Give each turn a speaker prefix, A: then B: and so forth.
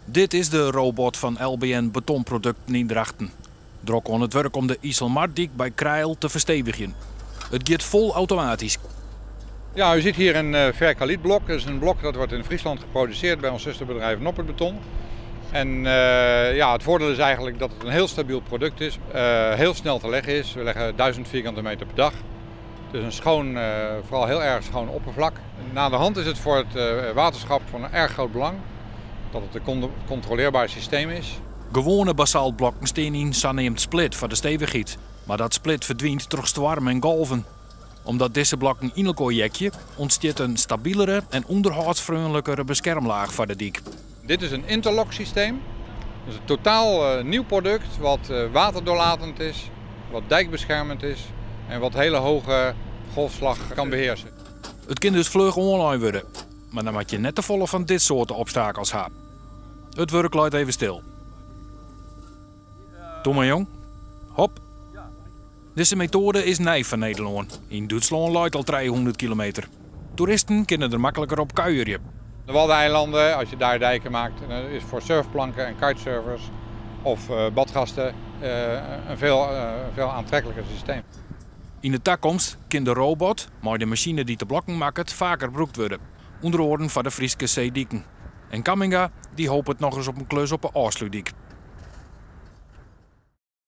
A: Dit is de robot van LBN Betonproducten in Drachten. Druk aan het werk om de IJsselmartdijk bij Krail te verstevigen. Het gaat vol automatisch.
B: Ja, u ziet hier een verkalietblok. Dat is een blok dat wordt in Friesland geproduceerd bij ons zusterbedrijf Noppert Beton. En het voordeel is eigenlijk dat het een heel stabiel product is. Heel snel te leggen is. We leggen 1000 vierkante meter per dag. Dus een schoon, vooral heel erg schoon oppervlak. Na de hand is het voor het waterschap van een erg groot belang dat het een controleerbaar systeem is.
A: Gewone basaltblokken staan in zo'n split voor de stevigheid. Maar dat split verdwijnt door stormen en golven. Omdat deze blokken in elkaar jekje, ontstaat een stabielere en onderhoudsvriendelijkere beschermlaag voor de dijk.
B: Dit is een interlock systeem. Dat is een totaal nieuw product wat waterdoorlatend is, wat dijkbeschermend is en wat hele hoge golfslag kan beheersen.
A: Het kan dus vlug online worden, maar dan moet je net te volle van dit soort obstakels hebben. Het werk luidt even stil. Doe maar jong. Hop. Deze methode is nieuw van Nederland. In Duitsland luidt al 300 kilometer. Toeristen kunnen er makkelijker op kuieren.
B: De Waddeneilanden, als je daar dijken maakt, is voor surfplanken en kitesurfers of badgasten een veel aantrekkelijker systeem.
A: In de toekomst kan de robot, maar de machine die te blokken maakt, vaker gebruikt worden. Onder andere voor de Friese zeedijken. En Kamminga die hoopt het nog eens op een klus op een Oorsluitdijk.